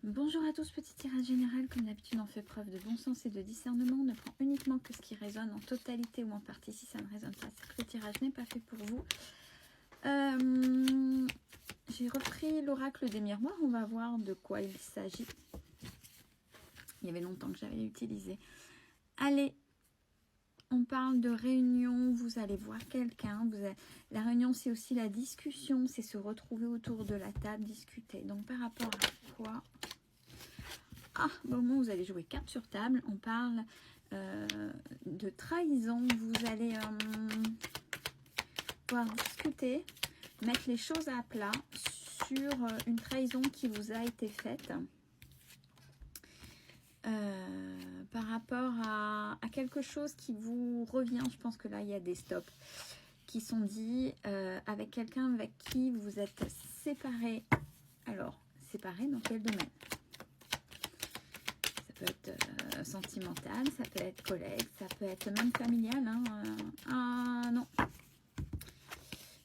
Bonjour à tous, petit tirage général. Comme d'habitude, on fait preuve de bon sens et de discernement. On ne prend uniquement que ce qui résonne en totalité ou en partie. Si ça ne résonne pas, c'est que le tirage n'est pas fait pour vous. J'ai repris l'oracle des miroirs. On va voir de quoi il s'agit. Il y avait longtemps que j'avais utilisé. Allez, on parle de réunion. Vous allez voir quelqu'un. La réunion, c'est aussi la discussion. C'est se retrouver autour de la table, discuter. Donc, par rapport à quoi? Au moment où vous allez jouer carte sur table, on parle de trahison. Vous allez pouvoir discuter, mettre les choses à plat sur une trahison qui vous a été faite par rapport à quelque chose qui vous revient. Je pense que là, il y a des stops qui sont dits avec quelqu'un avec qui vous êtes séparés. Alors, séparés dans quel domaine? Ça peut être sentimental, ça peut être collègue, ça peut être même familial. Non.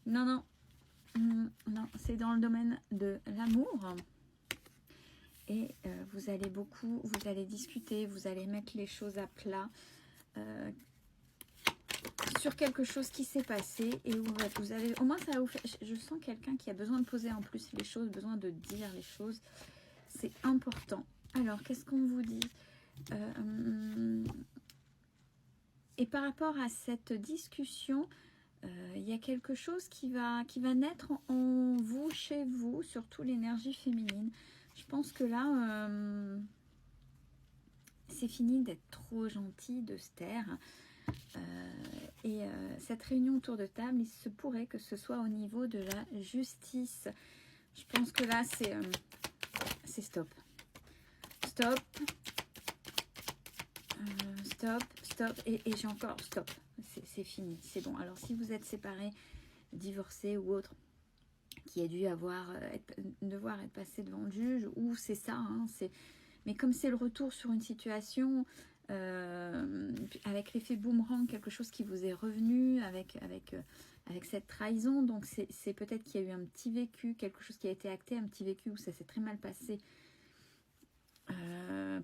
Non, c'est dans le domaine de l'amour. Et vous allez discuter, vous allez mettre les choses à plat sur quelque chose qui s'est passé. Et vous allez, au moins ça va vous faire, je sens quelqu'un qui a besoin de poser en plus les choses, besoin de dire les choses. C'est important. Alors, qu'est-ce qu'on vous dit? Et par rapport à cette discussion, il y a quelque chose qui va naître en vous, chez vous, surtout l'énergie féminine. Je pense que là, c'est fini d'être trop gentil, de se taire. Cette réunion autour de table, il se pourrait que ce soit au niveau de la justice. Je pense que là, c'est stop. Stop, et j'ai encore stop, c'est fini, c'est bon. Alors si vous êtes séparés, divorcés ou autre, qui a dû devoir être passé devant le juge, ou c'est ça, mais comme c'est le retour sur une situation avec l'effet boomerang, quelque chose qui vous est revenu avec cette trahison, donc c'est peut-être qu'il y a eu un petit vécu, quelque chose qui a été acté, un petit vécu où ça s'est très mal passé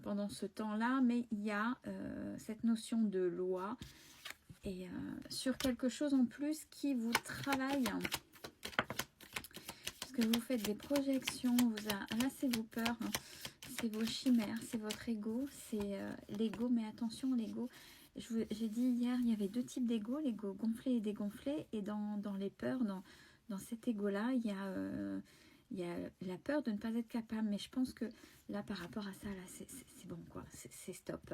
pendant ce temps-là, mais il y a cette notion de loi et sur quelque chose en plus qui vous travaille, parce que vous faites des projections, là c'est vos peurs, c'est vos chimères, c'est votre ego, c'est l'ego, mais attention, l'ego, j'ai dit hier, il y avait deux types d'ego, l'ego gonflé et dégonflé, et dans les peurs, dans cet ego-là, il y a la peur de ne pas être capable, mais je pense que là, par rapport à ça, là, c'est bon, quoi, c'est stop.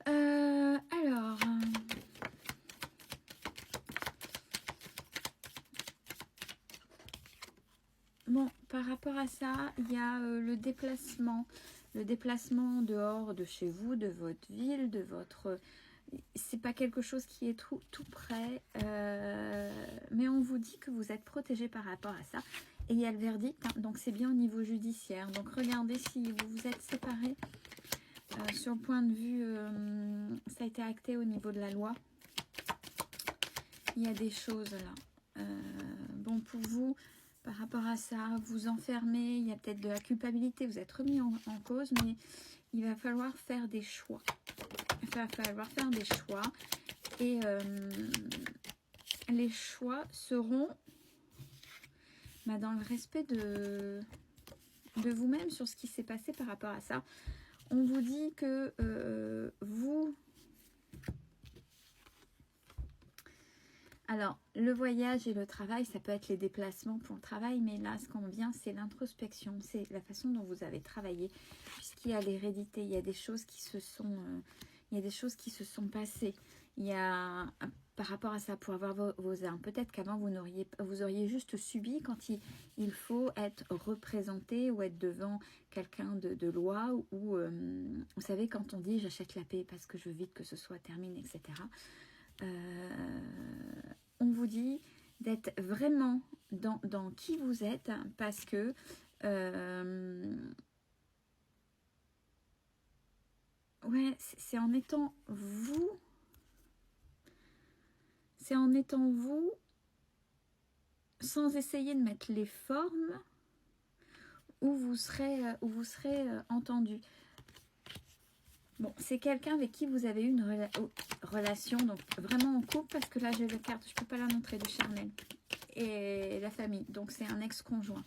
Alors, bon, par rapport à ça, il y a le déplacement dehors de chez vous, de votre ville, de votre... C'est pas quelque chose qui est tout près, mais on vous dit que vous êtes protégé par rapport à ça. Et il y a le verdict, donc c'est bien au niveau judiciaire. Donc regardez si vous vous êtes séparés. Sur le point de vue, ça a été acté au niveau de la loi. Il y a des choses là. Bon, pour vous, par rapport à ça, vous enfermez, il y a peut-être de la culpabilité, vous êtes remis en cause, mais il va falloir faire des choix. Il va falloir faire des choix. Et les choix seront dans le respect de vous-même sur ce qui s'est passé par rapport à ça. On vous dit que vous... Alors, le voyage et le travail, ça peut être les déplacements pour le travail, mais là, ce qu'on vient, c'est l'introspection, c'est la façon dont vous avez travaillé, puisqu'il y a l'hérédité, il y a des choses qui se sont... il y a des choses qui se sont passées. Il y a, par rapport à ça, pour avoir vos armes, peut-être qu'avant, vous auriez juste subi quand il faut être représenté ou être devant quelqu'un de loi, ou vous savez, quand on dit « j'achète la paix parce que je veux vite que ce soit terminé », etc. On vous dit d'être vraiment dans qui vous êtes, parce que ouais, c'est en étant vous, sans essayer de mettre les formes où vous serez entendu. Bon, c'est quelqu'un avec qui vous avez eu une relation, donc vraiment en couple, parce que là j'ai la carte, je ne peux pas la montrer, de charnel. Et la famille, donc c'est un ex-conjoint.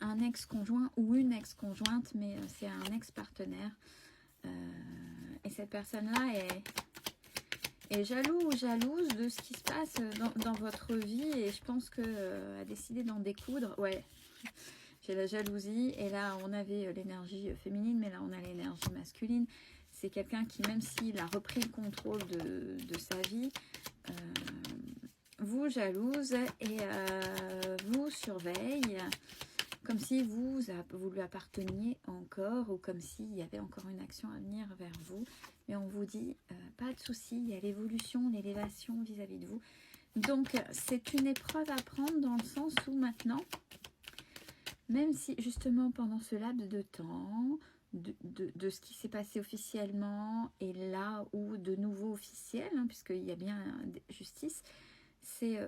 Un ex-conjoint ou une ex-conjointe, mais c'est un ex-partenaire. Et cette personne-là est jaloux ou jalouse de ce qui se passe dans votre vie, et je pense que a décidé d'en découdre. Ouais, j'ai la jalousie, et là on avait l'énergie féminine, mais là on a l'énergie masculine. C'est quelqu'un qui, même s'il a repris le contrôle de sa vie, vous jalouse et vous surveille, comme si vous lui apparteniez encore, ou comme s'il y avait encore une action à venir vers vous. Mais on vous dit, pas de souci, il y a l'évolution, l'élévation vis-à-vis de vous. Donc, c'est une épreuve à prendre, dans le sens où maintenant, même si justement pendant ce laps de temps, de ce qui s'est passé officiellement, et là où de nouveau officiel, hein, puisqu'il y a bien justice, c'est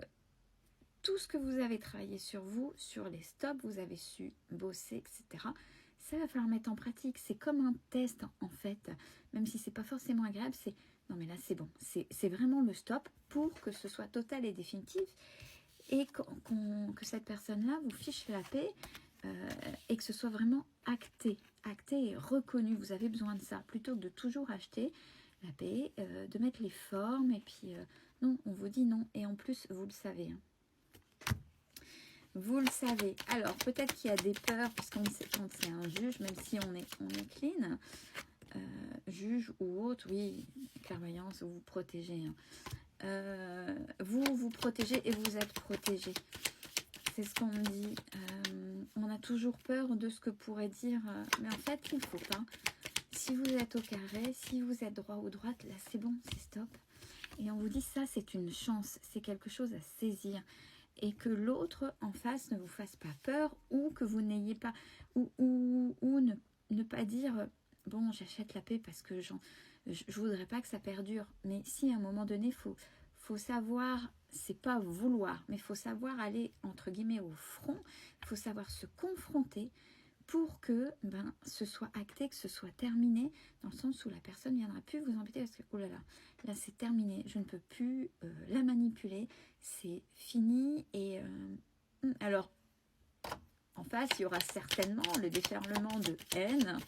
tout ce que vous avez travaillé sur vous, sur les stops, vous avez su bosser, etc. Ça va falloir mettre en pratique. C'est comme un test en fait, même si c'est pas forcément agréable. C'est non mais là c'est bon, c'est vraiment le stop pour que ce soit total et définitif, et que cette personne-là vous fiche la paix, et que ce soit vraiment acté et reconnu. Vous avez besoin de ça, plutôt que de toujours acheter la paix, de mettre les formes, et puis non, on vous dit non, et en plus vous le savez, hein. Vous le savez. Alors, peut-être qu'il y a des peurs, puisqu'on sait quand c'est un juge, même si on est clean, juge ou autre, oui, clairvoyance, vous vous protégez, hein. Vous protégez et vous êtes protégé. C'est ce qu'on me dit. On a toujours peur de ce que pourrait dire, mais en fait, il ne faut pas. Si vous êtes au carré, si vous êtes droit ou droite, là, c'est bon, c'est stop. Et on vous dit, ça, c'est une chance, c'est quelque chose à saisir. Et que l'autre en face ne vous fasse pas peur, ou que vous n'ayez pas, ou ne pas dire, bon, j'achète la paix parce que je voudrais pas que ça perdure. Mais si à un moment donné, faut savoir, c'est pas vouloir, mais faut savoir aller entre guillemets au front, faut savoir se confronter pour que ce soit acté, que ce soit terminé, dans le sens où la personne ne viendra plus vous embêter parce que, oh là là, là c'est terminé, je ne peux plus la manipuler, c'est fini. Et alors, en face, il y aura certainement le déferlement de haine.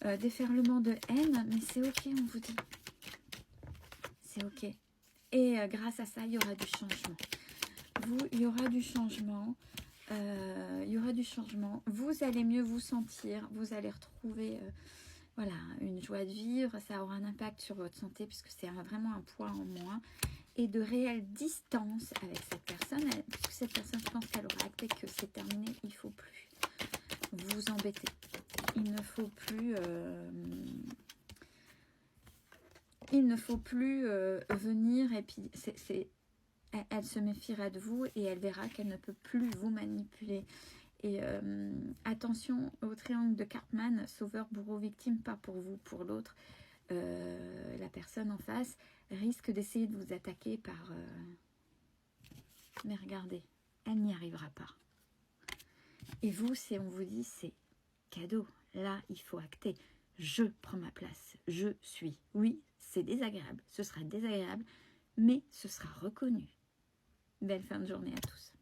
Mais c'est ok, on vous dit. C'est ok. Et grâce à ça, il y aura du changement. Il y aura du changement. Il y aura du changement, vous allez mieux vous sentir, vous allez retrouver voilà, une joie de vivre, ça aura un impact sur votre santé puisque c'est vraiment un poids en moins, et de réelle distance avec cette personne, puisque cette personne, je pense qu'elle aura acté que c'est terminé, il ne faut plus vous embêter, il ne faut plus venir, et puis elle se méfiera de vous et elle verra qu'elle ne peut plus vous manipuler. Et attention au triangle de Cartman, sauveur, bourreau, victime, pas pour vous, pour l'autre. La personne en face risque d'essayer de vous attaquer par... Mais regardez, elle n'y arrivera pas. Et vous, on vous dit, c'est cadeau. Là, il faut acter. Je prends ma place, je suis. Oui, c'est désagréable, ce sera désagréable, mais ce sera reconnu. Belle fin de journée à tous.